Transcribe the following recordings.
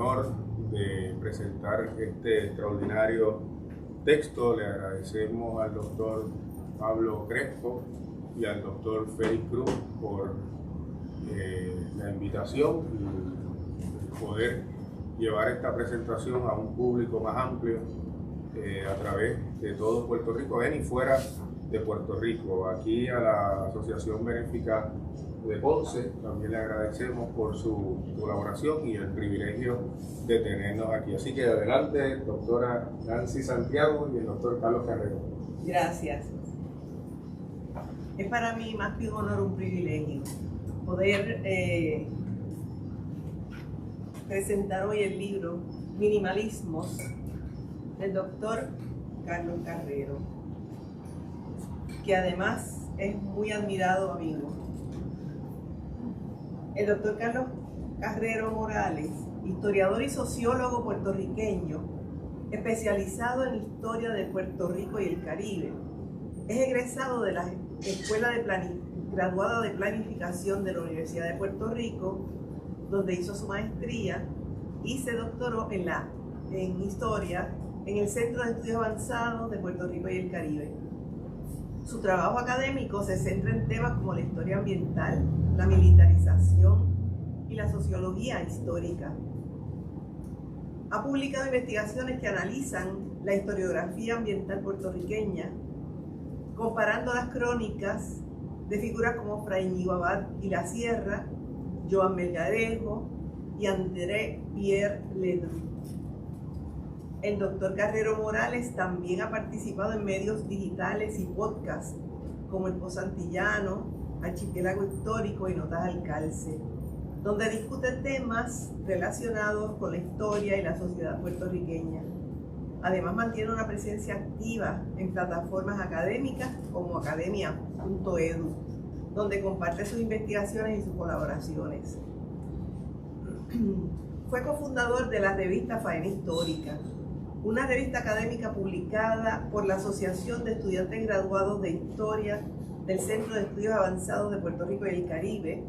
honor de presentar este extraordinario texto. Le agradecemos al doctor Pablo Crespo y al doctor Félix Cruz por la invitación y poder llevar esta presentación a un público más amplio a través de todo Puerto Rico, y fuera de Puerto Rico. Aquí a la Asociación Benéfica de Ponce también le agradecemos por su colaboración y el privilegio de tenernos aquí. Así que adelante, doctora Nancy Santiago y el doctor Carlos Carrero. Gracias. Es para mí más que un honor, un privilegio poder presentar hoy el libro Minimalismos del doctor Carlos Carrero, que además es muy admirado amigo. El doctor Carlos Carrero Morales, historiador y sociólogo puertorriqueño, especializado en historia de Puerto Rico y el Caribe, es egresado de la Escuela graduada de Planificación de la Universidad de Puerto Rico, donde hizo su maestría y se doctoró en Historia en el Centro de Estudios Avanzados de Puerto Rico y el Caribe. Su trabajo académico se centra en temas como la historia ambiental, la militarización y la sociología histórica. Ha publicado investigaciones que analizan la historiografía ambiental puertorriqueña, comparando las crónicas de figuras como Fray Ñigo Abad y la Sierra, Joan Melgarejo y André Pierre Ledru. El doctor Carrero Morales también ha participado en medios digitales y podcasts como El Posantillano, Archipiélago Histórico y Notas al Calce, donde discute temas relacionados con la historia y la sociedad puertorriqueña. Además mantiene una presencia activa en plataformas académicas como academia.edu, donde comparte sus investigaciones y sus colaboraciones. Fue cofundador de la revista Faena Histórica, una revista académica publicada por la Asociación de Estudiantes Graduados de Historia del Centro de Estudios Avanzados de Puerto Rico y el Caribe,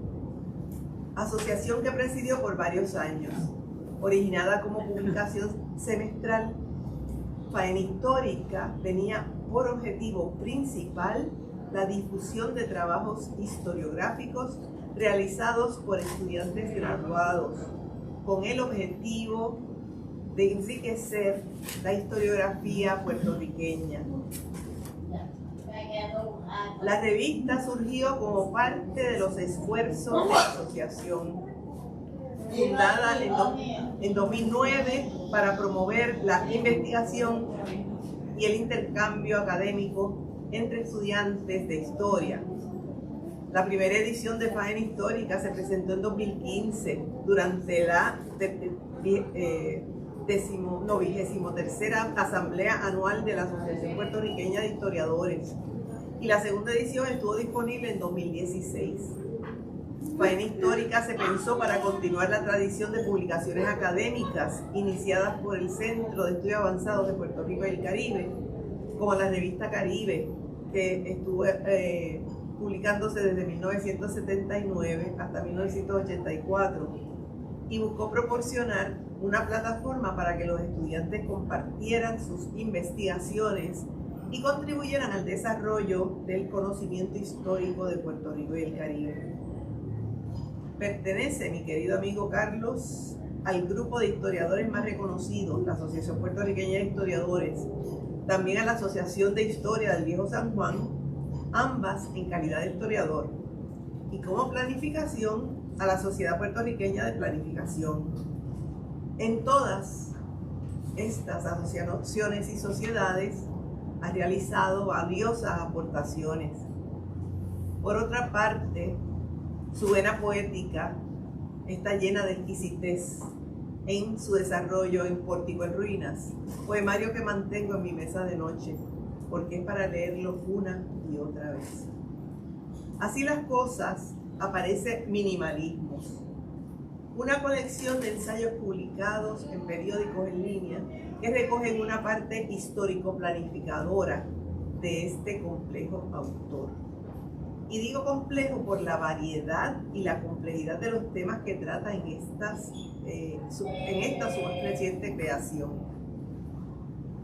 asociación que presidió por varios años. Originada como publicación semestral, Faena Histórica tenía por objetivo principal la difusión de trabajos historiográficos realizados por estudiantes graduados, con el objetivo de enriquecer la historiografía puertorriqueña. La revista surgió como parte de los esfuerzos de la asociación, fundada en 2009 para promover la investigación y el intercambio académico entre estudiantes de historia. La primera edición de Faena Histórica se presentó en 2015 durante la 23ª Asamblea Anual de la Asociación Puertorriqueña de Historiadores, y la segunda edición estuvo disponible en 2016. Faena Histórica se pensó para continuar la tradición de publicaciones académicas iniciadas por el Centro de Estudios Avanzados de Puerto Rico y el Caribe, como la revista Caribe, que estuvo publicándose desde 1979 hasta 1984, y buscó proporcionar una plataforma para que los estudiantes compartieran sus investigaciones y contribuyeran al desarrollo del conocimiento histórico de Puerto Rico y el Caribe. Pertenece, mi querido amigo Carlos, al grupo de historiadores más reconocidos, la Asociación Puertorriqueña de Historiadores, también a la Asociación de Historia del Viejo San Juan, ambas en calidad de historiador, y como planificación a la Sociedad Puertorriqueña de Planificación. En todas estas asociaciones y sociedades ha realizado valiosas aportaciones. Por otra parte, su vena poética está llena de exquisitez en su desarrollo en Pórtico en Ruinas, poemario que mantengo en mi mesa de noche, porque es para leerlo una y otra vez. Así las cosas, aparece Minimalismos, una colección de ensayos publicados en periódicos en línea que recogen una parte histórico-planificadora de este complejo autor. Y digo complejo por la variedad y la complejidad de los temas que trata en esta su más reciente creación.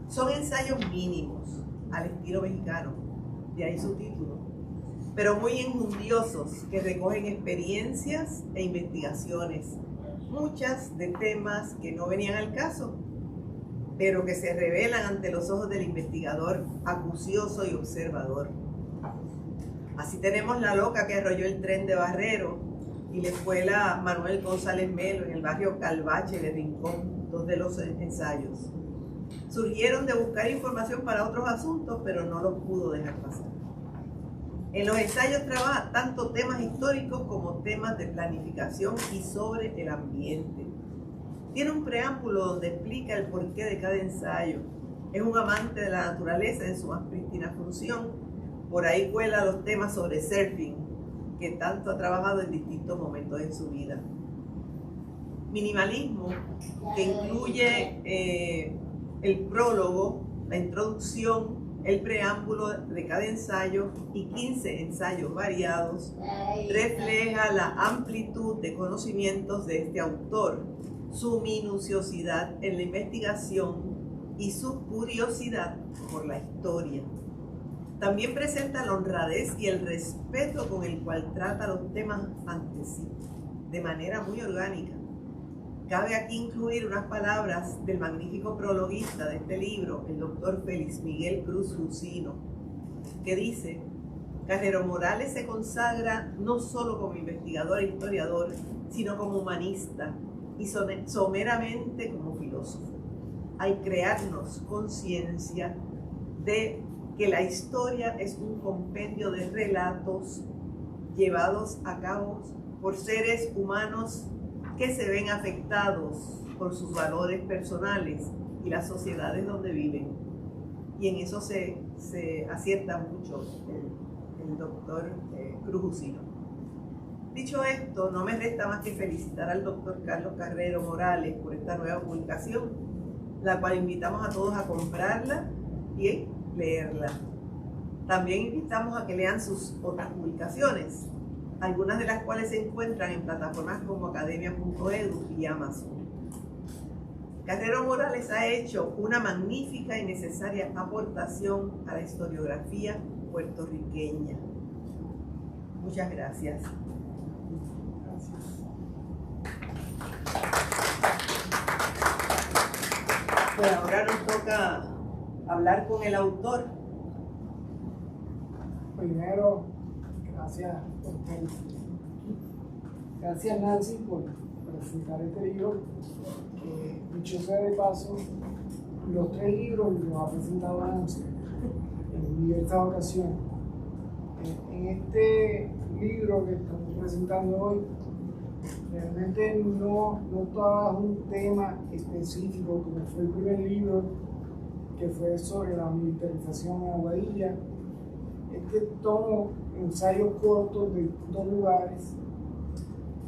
Son ensayos mínimos, al estilo mexicano, de ahí su título, pero muy enjundiosos, que recogen experiencias e investigaciones, muchas de temas que no venían al caso, pero que se revelan ante los ojos del investigador acucioso y observador. Así tenemos La loca que arrolló el tren de Barrero y la escuela Manuel González Melo en el barrio Calvache de Rincón, dos de los ensayos. Surgieron de buscar información para otros asuntos, pero no los pudo dejar pasar. En los ensayos trabaja tanto temas históricos como temas de planificación y sobre el ambiente. Tiene un preámbulo donde explica el porqué de cada ensayo. Es un amante de la naturaleza en su más prístina función. Por ahí cuela los temas sobre surfing, que tanto ha trabajado en distintos momentos de su vida. Minimalismo, que incluye el prólogo, la introducción, el preámbulo de cada ensayo y 15 ensayos variados, refleja la amplitud de conocimientos de este autor, su minuciosidad en la investigación y su curiosidad por la historia. También presenta la honradez y el respeto con el cual trata los temas ante sí, de manera muy orgánica. Cabe aquí incluir unas palabras del magnífico prologuista de este libro, el doctor Félix Miguel Cruz Jusino, que dice: Carrero Morales se consagra no solo como investigador e historiador, sino como humanista y someramente como filósofo, al crearnos conciencia de que la historia es un compendio de relatos llevados a cabo por seres humanos que se ven afectados por sus valores personales y las sociedades donde viven. Y en eso se acierta mucho el doctor Cruz Jusino. Dicho esto, no me resta más que felicitar al doctor Carlos Carrero Morales por esta nueva publicación, la cual invitamos a todos a comprarla y leerla. También invitamos a que lean sus otras publicaciones, algunas de las cuales se encuentran en plataformas como academia.edu y Amazon. Carrero Morales ha hecho una magnífica y necesaria aportación a la historiografía puertorriqueña. Muchas gracias. Pues ahora nos toca hablar con el autor. Primero, gracias Nancy por presentar este libro, que dicho sea de paso, los 3 libros los ha presentado Nancy en diversas ocasiones. En este libro que estamos presentando hoy, realmente no trabaja un tema específico como fue el primer libro, que fue sobre la militarización en Aguadilla. Este tomo ensayos cortos de distintos lugares.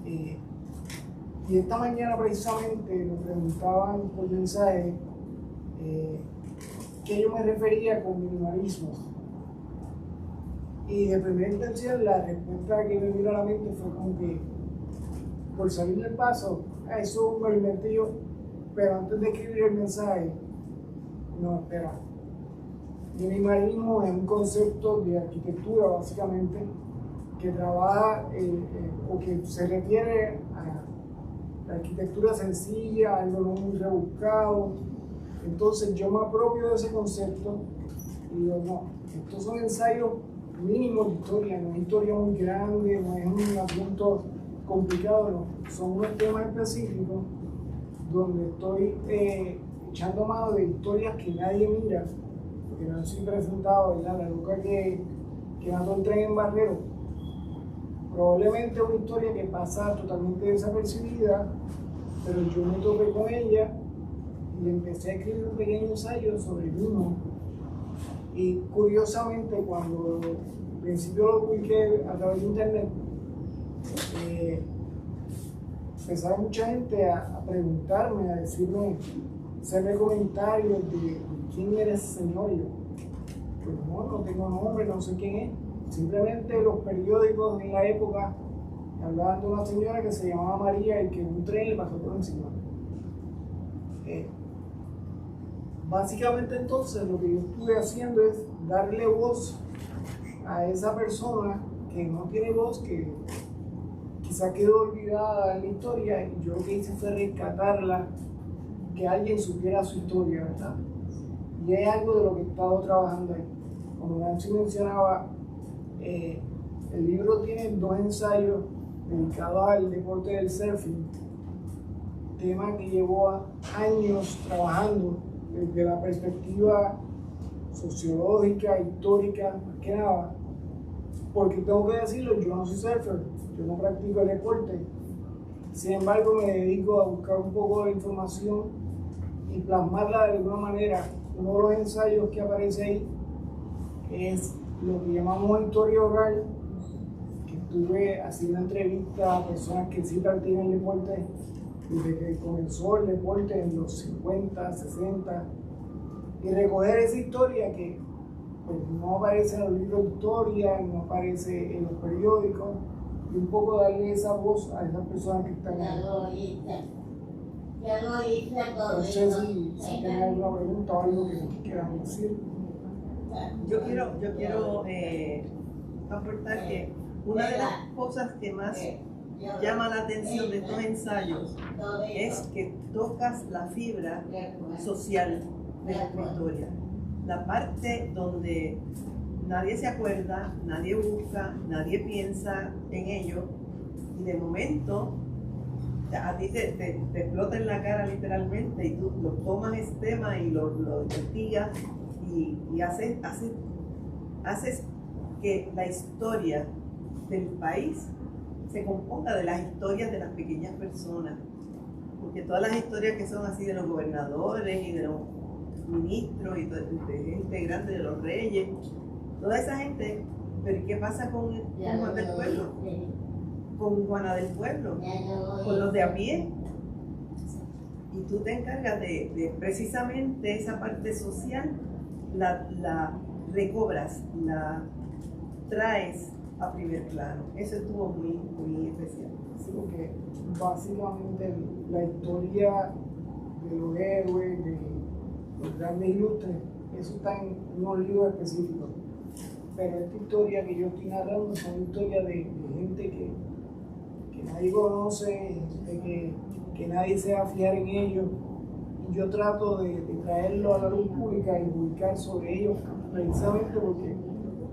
Y esta mañana precisamente me preguntaban por mensaje qué yo me refería con minimalismo. Y de primera intención la respuesta que me vino a la mente fue como que, por salir del paso, eso me lo inventé yo, pero antes de escribir el mensaje, no, espera. Minimalismo es un concepto de arquitectura, básicamente, que trabaja o que se refiere a la arquitectura sencilla, algo no muy rebuscado. Entonces yo me apropio de ese concepto y digo, no, estos son ensayos mínimos de historia, no es historia muy grande, no es un asunto complicado, no. Son unos temas específicos donde estoy echando mano de historias que nadie mira, porque no soy presentado, ¿verdad? La loca que mató el tren en Barrero, probablemente una historia que pasa totalmente desapercibida, pero yo me topé con ella y empecé a escribir un pequeño ensayo sobre el mismo. Y curiosamente, cuando al principio lo publiqué a través de internet, empezaron mucha gente a preguntarme, a decirme, hacerme comentarios de quién era ese señor. Yo, pues no tengo nombre, no sé quién es. simplemente los periódicos en la época hablaban de una señora que se llamaba María y que un tren le pasó por encima. Básicamente entonces lo que yo estuve haciendo es darle voz a esa persona que no tiene voz, que quizá quedó olvidada en la historia, y yo lo que hice fue rescatarla, que alguien supiera su historia, ¿verdad? Y es algo de lo que he estado trabajando ahí. Como Nancy mencionaba, el libro tiene 2 ensayos dedicados al deporte del surfing, tema que llevó años trabajando desde la perspectiva sociológica, histórica, más que nada, porque tengo que decirlo, yo no soy surfer, yo no practico el deporte, sin embargo me dedico a buscar un poco de información y plasmarla de alguna manera. Uno de los ensayos que aparece ahí es lo que llamamos historia oral, que estuve haciendo entrevistas a personas que sí practican el deporte desde que comenzó el deporte en los 50, 60, y recoger esa historia que pues, no aparece en los libros de historia, no aparece en los periódicos, y un poco darle esa voz a esas personas que están ahí. No sé si tienen alguna pregunta o algo que quieran decir. Yo quiero aportar que una de las cosas que más llama la atención de estos ensayos es que tocas la fibra social de nuestra historia, la parte donde nadie se acuerda, nadie busca, nadie piensa en ello, y de momento a ti te explota en la cara literalmente, y tú lo tomas ese tema y lo investigas y haces que la historia del país se componga de las historias de las pequeñas personas, porque todas las historias que son así de los gobernadores y de los ministros y de gente grande, de los reyes, toda esa gente, pero ¿qué pasa con Juan del Pueblo? Con Juana del Pueblo, con los de a pie? Y tú te encargas de precisamente esa parte social, la recobras, la traes a primer plano. Eso estuvo muy, muy especial. Sí, porque básicamente la historia de los héroes, de los grandes ilustres, eso está en unos libros específicos. Pero esta historia que yo estoy narrando son historias de gente que nadie conoce, gente que nadie se va a fiar en ellos. Y yo trato de traerlo a la luz pública y publicar sobre ellos, precisamente porque,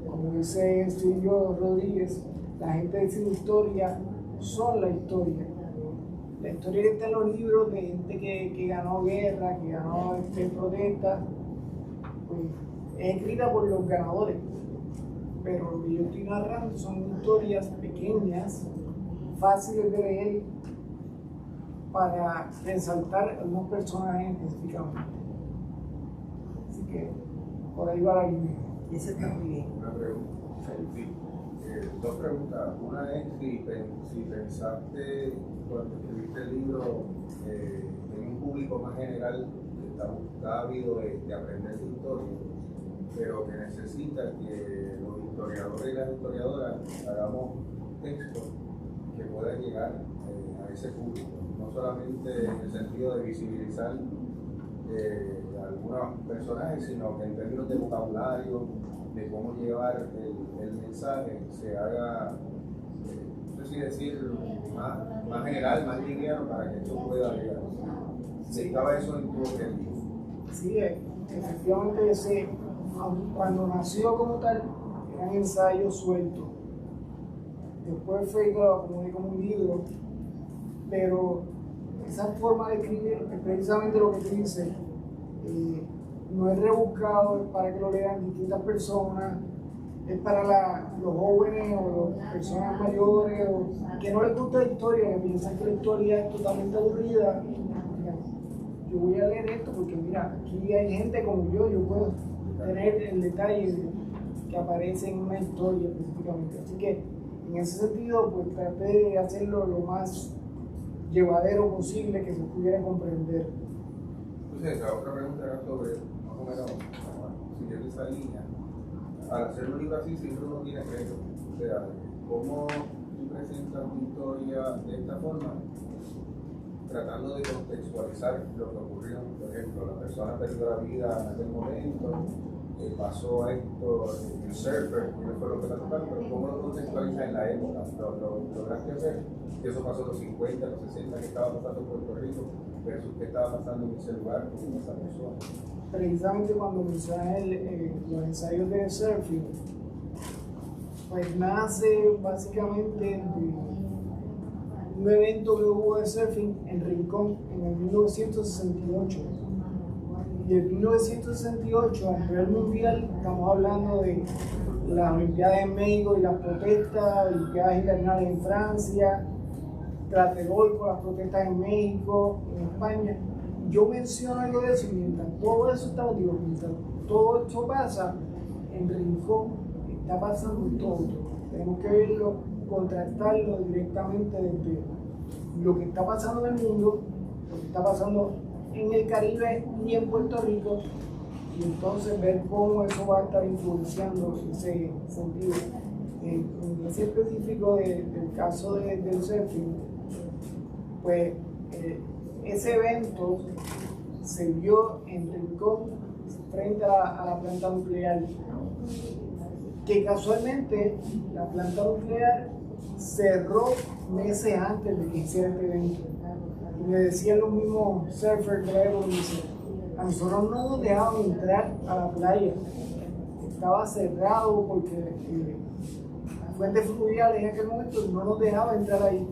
como dice Silvio Rodríguez, la gente de Sin Historia son la historia. La historia que está en los libros de gente que ganó guerra, que ganó protestas, pues, es escrita por los ganadores. Pero lo que yo estoy narrando son historias pequeñas, fáciles de leer, para resaltar algunos personajes específicamente. Así que por ahí va la línea. Y eso está muy bien. Una pregunta. Sí. 2 preguntas. Una es si pensaste cuando escribiste el libro en un público más general que está ávido de aprender de historia, pero que necesita que los historiadores y las historiadoras hagamos textos que puedan llegar a ese público, no solamente en el sentido de visibilizar algunos personajes, sino que en términos de vocabulario, de cómo llevar el mensaje, se haga, no sé si decir, más general, más lineal, para que esto pueda llegar. ¿Estaba eso en tu objetivo? Sí, efectivamente ese, cuando nació como tal, eran ensayos sueltos. Después fue, como un libro, pero esa forma de escribir es precisamente lo que tú dices. No es rebuscado, es para que lo lean distintas personas, es para los jóvenes o las personas mayores o que no les gusta la historia, que piensan que la historia es totalmente aburrida. Yo voy a leer esto porque mira, aquí hay gente como yo puedo tener el detalle que aparece en una historia específicamente. Así que en ese sentido, pues traté de hacerlo lo más llevadero posible que se pudiera comprender. Entonces, la otra pregunta era sobre, más o menos, siguiendo esa línea, al hacer un libro así siempre uno tiene retos. O sea, ¿cómo tú presentas una historia de esta forma? Tratando de contextualizar lo que ocurrió. Por ejemplo, la persona perdió la vida en aquel momento, pasó a esto, el surfer, que no fue lo que la tocaron, pero ¿cómo lo contextualizas en la época? Lo lograste hacer, que eso pasó en los 50, los 60, que estaba pasando en Puerto Rico, versus qué estaba pasando en ese lugar con esa persona. Precisamente cuando mencionas los ensayos de surfing, pues nace básicamente de un evento que hubo de surfing en Rincón en el 1968. Y en 1968, a nivel mundial, estamos hablando de las Olimpiadas en México y las protestas, Olimpiadas invernales en Francia, Tlatelolco, las protestas en México, en España. Yo menciono algo de eso y mientras todo eso está, mientras todo esto pasa, en Rincón está pasando todo. Tenemos que verlo, contrastarlo directamente desde lo que está pasando en el mundo, lo que está pasando en el Caribe y en Puerto Rico, y entonces ver cómo eso va a estar influenciando ese sentido. En ese específico del caso del surfing, pues ese evento se vio en Rincón frente a la planta nuclear, que casualmente la planta nuclear cerró meses antes de que hiciera este evento. Y me decían los mismos surfers de la época, a nosotros no nos dejaban entrar a la playa, estaba cerrado porque las fuentes fluviales en aquel momento no nos dejaban entrar ahí,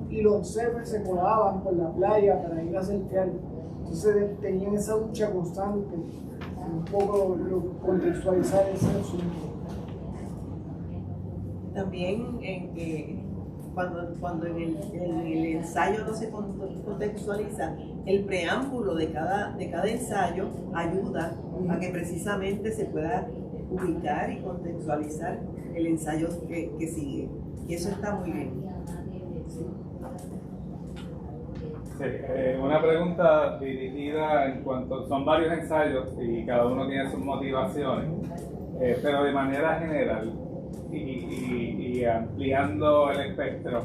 y los surfers se colaban por la playa para ir a surfear. Entonces tenían esa lucha constante, un poco contextualizar ese asunto. También cuando en el ensayo no se contextualiza, el preámbulo de cada ensayo ayuda a que precisamente se pueda ubicar y contextualizar el ensayo que sigue. Y eso está muy bien. Sí, una pregunta dirigida en cuanto son varios ensayos y cada uno tiene sus motivaciones, pero de manera general y ampliando el espectro,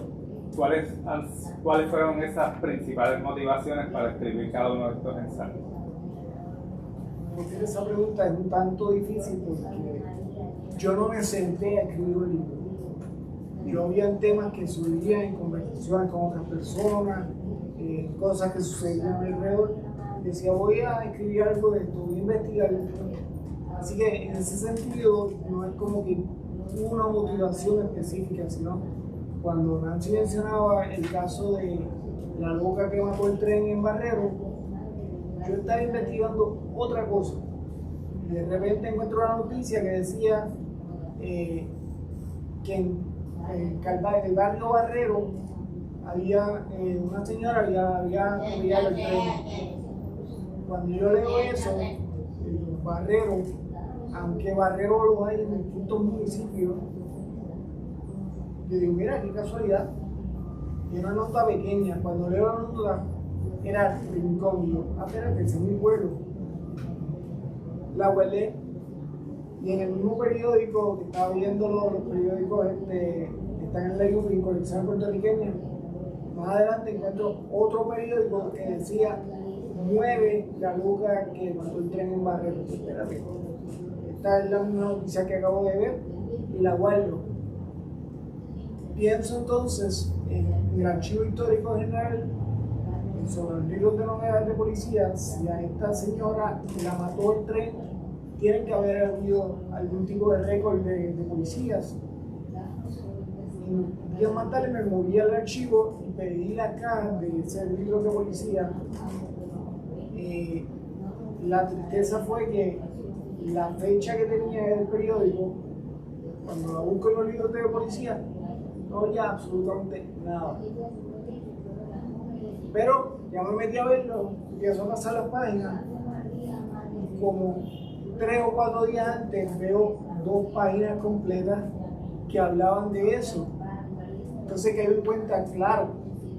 ¿cuáles fueron esas principales motivaciones para escribir cada uno de estos ensayos? Esa pregunta es un tanto difícil porque yo no me senté a escribir un libro. Yo había temas que surgían en conversaciones con otras personas, cosas que sucedían alrededor. Decía, voy a escribir algo de esto, voy a investigar esto. Así que en ese sentido no es como que una motivación específica, sino cuando Nancy mencionaba el caso de la loca que mató el tren en Barrero, yo estaba investigando otra cosa. Y de repente encuentro una noticia que decía que en el barrio Barrero había una señora había atropellado el tren. Cuando yo leo eso, Barrero, aunque Barrero lo hay en distintos municipios, yo digo, mira, qué casualidad. Y una nota pequeña, cuando leo la nota, era Rincón. Yo, espérate, ese es mi pueblo. La huelé, y en el mismo periódico que estaba viendo los periódicos que están en la en colección puertorriqueña, más adelante encuentro otro periódico que decía 9 la loca que mató el tren en Barrero. Espérate, esta es la misma noticia que acabo de ver y la guardo. Pienso entonces en el archivo histórico general sobre los libros de novedades de policía. Si a esta señora la mató el tren, tienen que haber habido algún tipo de récord de policías. Y días más tarde me moví al archivo y pedí la caja de ese libro de policía. La tristeza fue que la fecha que tenía en el periódico, cuando la busco en los libros de policía, no había absolutamente nada. Pero ya me metí a verlo, empiezo a pasar las páginas, y como 3 o 4 días antes veo 2 páginas completas que hablaban de eso. Entonces que me di cuenta, claro,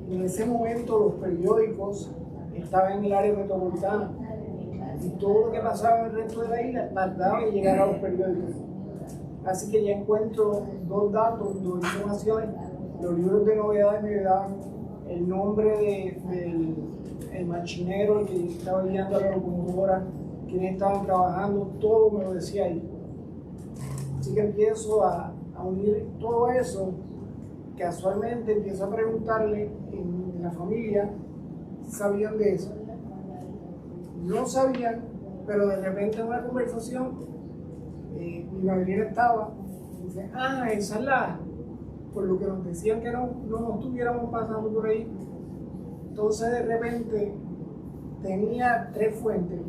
en ese momento los periódicos estaban en el área metropolitana y todo lo que pasaba en el resto de la isla tardaba en llegar a los periódicos. Así que ya encuentro dos datos, dos informaciones. Los libros de novedades me daban el nombre del machinero, el que estaba guiando a la locomotora, quienes estaban trabajando, todo me lo decía ahí. Así que empiezo a unir todo eso. Casualmente empiezo a preguntarle en la familia si sabían de eso. No sabían, pero de repente en una conversación mi madrina estaba y dice, esa es la, por lo que nos decían que no nos estuviéramos pasando por ahí. Entonces de repente tenía 3 fuentes.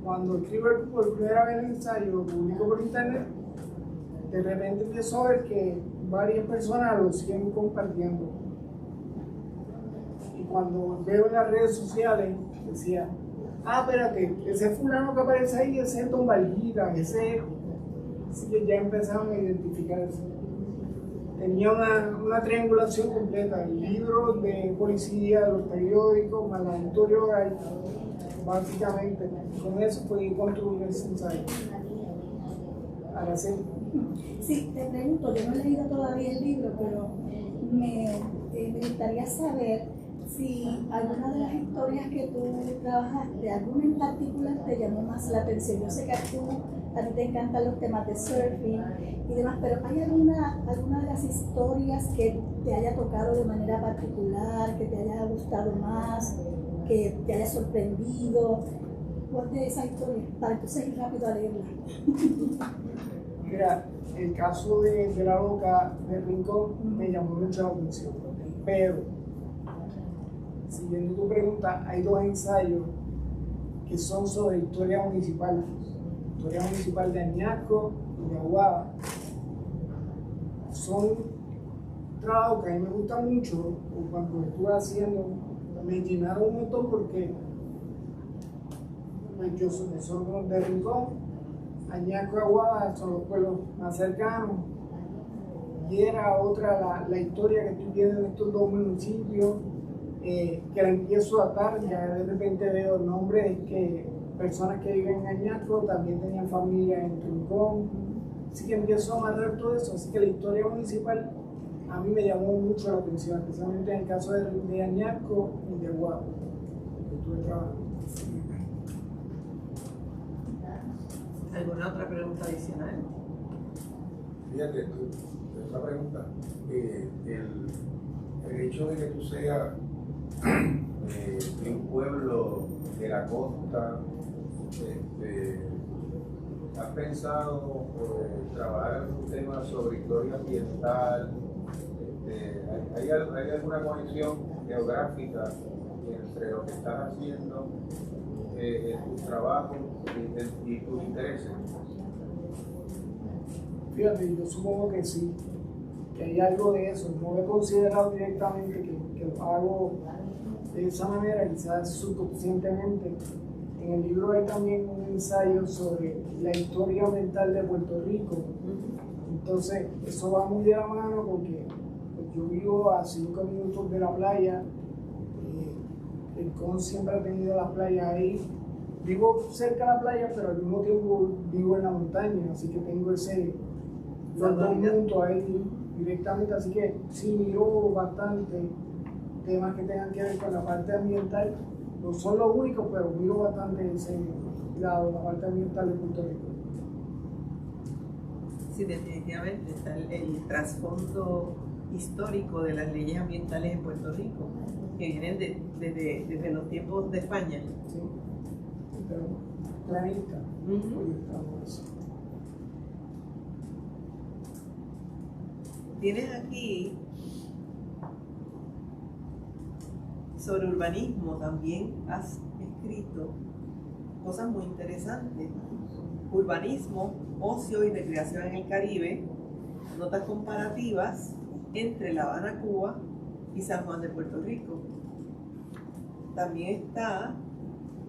Cuando escribo por primera vez el ensayo, lo publico por internet, de repente empiezo a ver que varias personas lo siguen compartiendo. Y cuando veo en las redes sociales, decía, espérate, ese fulano que aparece ahí, ese es Don Valguita, ese es... Así que ya empezaron a identificarse. Tenía una triangulación completa, libros de policía, los periódicos, más la historia oral, básicamente. Con eso pude construir ese ensayo. Ahora sí. Sí, te pregunto, yo no he leído todavía el libro, pero me gustaría saber si alguna de las historias que tú trabajaste, alguna en particular te llamó más la atención. Yo sé que a ti te encantan los temas de surfing y demás, pero ¿hay alguna de las historias que te haya tocado de manera particular, que te haya gustado más, que te haya sorprendido? ¿Cuál de esas historias? Para entonces ir rápido a leerla. Mira, el caso de la loca de Rincón me llamó mucho la atención, pero siguiendo tu pregunta, hay 2 ensayos que son sobre historia municipal de Añasco y de Aguada. Son trabajos que a mí me gustan mucho, o cuando estuve haciendo, me llenaron un montón porque nosotros de Rincón, Añasco y Aguada son los pueblos más cercanos, y era otra la historia que estoy viendo en estos 2 municipios, que la empiezo a atar. Ya de repente veo nombres que personas que viven en Añasco también tenían familia en Rincón, así que empiezo a amarrar todo eso. Así que la historia municipal a mí me llamó mucho la atención, especialmente en el caso de Añasco y de Aguada, que estuve trabajando. ¿Alguna otra pregunta adicional? Fíjate, esta pregunta, el hecho de que tú seas de un pueblo de la costa, ¿has pensado trabajar algún tema sobre historia ambiental? ¿Hay alguna conexión geográfica entre lo que estás haciendo, tus trabajos y tus intereses? Fíjate, yo supongo que sí, que hay algo de eso. No he considerado directamente que lo hago de esa manera, quizás subconscientemente. En el libro hay también un ensayo sobre la historia ambiental de Puerto Rico. Entonces, eso va muy de la mano porque pues, yo vivo a 5 minutos de la playa. Rincón siempre ha tenido las playas ahí. Vivo cerca de la playa, pero al mismo tiempo vivo en la montaña, así que tengo los 2 mundos ahí directamente. Así que sí, miro bastante temas que tengan que ver con la parte ambiental. No son los únicos, pero miro bastante ese lado, la parte ambiental de Puerto Rico. Sí, definitivamente está el trasfondo histórico de las leyes ambientales en Puerto Rico, que vienen desde los tiempos de España. Sí, pero planeta. Hoy estamos. Tienes aquí sobre urbanismo, también has escrito cosas muy interesantes. Urbanismo, ocio y recreación en el Caribe, notas comparativas entre La Habana, Cuba y San Juan de Puerto Rico. También está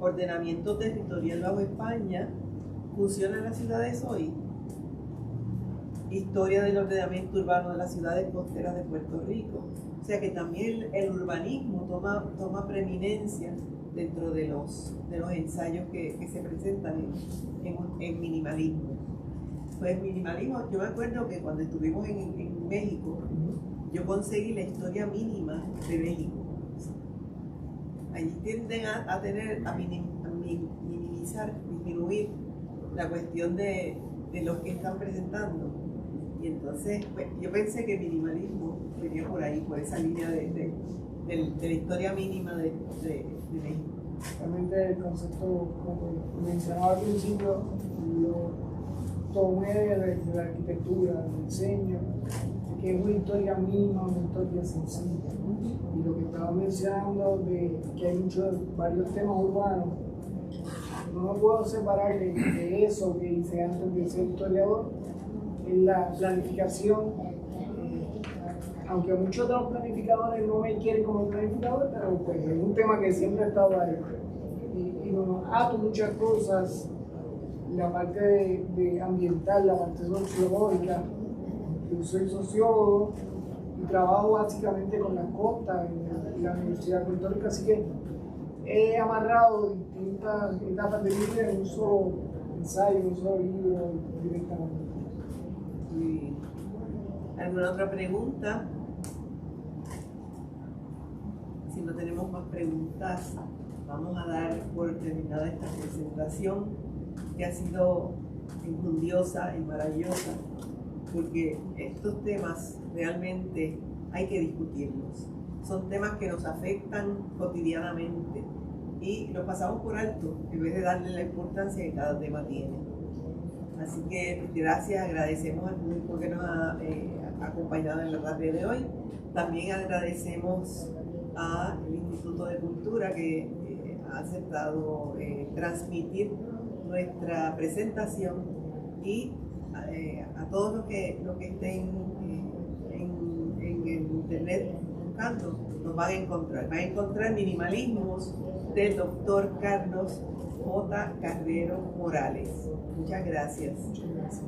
ordenamiento territorial bajo España, ¿funcionan las ciudades hoy? Historia del ordenamiento urbano de las ciudades costeras de Puerto Rico. O sea que también el urbanismo toma preeminencia dentro de los ensayos que se presentan en minimalismo. Pues minimalismo, yo me acuerdo que cuando estuvimos en México, yo conseguí la historia mínima de México. Allí tienden a minimizar, disminuir la cuestión de los que están presentando. Y entonces pues, yo pensé que minimalismo venía por ahí, por esa línea de la historia mínima de México. Realmente el concepto, como mencionaba al principio, lo tomé de la arquitectura, del diseño, que es una historia mínima, una historia sencilla. Y lo que estaba mencionando de que hay varios temas urbanos, no me puedo separar de eso que hice antes de ser historiador, es la planificación. Aunque muchos de los planificadores no me quieren como planificador, pero pues es un tema que siempre ha estado ahí. Y nos ato muchas cosas, la parte de ambiental, la parte sociológica. Yo soy sociólogo y trabajo básicamente con las costas en la Universidad de Puerto Rico, así que he amarrado distintas etapas de mi vida en un solo ensayo, en un solo libro directamente. ¿Alguna otra pregunta? Si no tenemos más preguntas, vamos a dar por terminada esta presentación, que ha sido enjundiosa y maravillosa, porque estos temas realmente hay que discutirlos. Son temas que nos afectan cotidianamente y los pasamos por alto en vez de darle la importancia que cada tema tiene. Así que gracias, agradecemos al público que nos ha acompañado en la tarde de hoy. También agradecemos al Instituto de Cultura que ha aceptado transmitir nuestra presentación y a todos los que estén en el internet buscando, nos van a encontrar. Van a encontrar minimalismos del doctor Carlos J. Carrero Morales. Muchas gracias. Muchas gracias.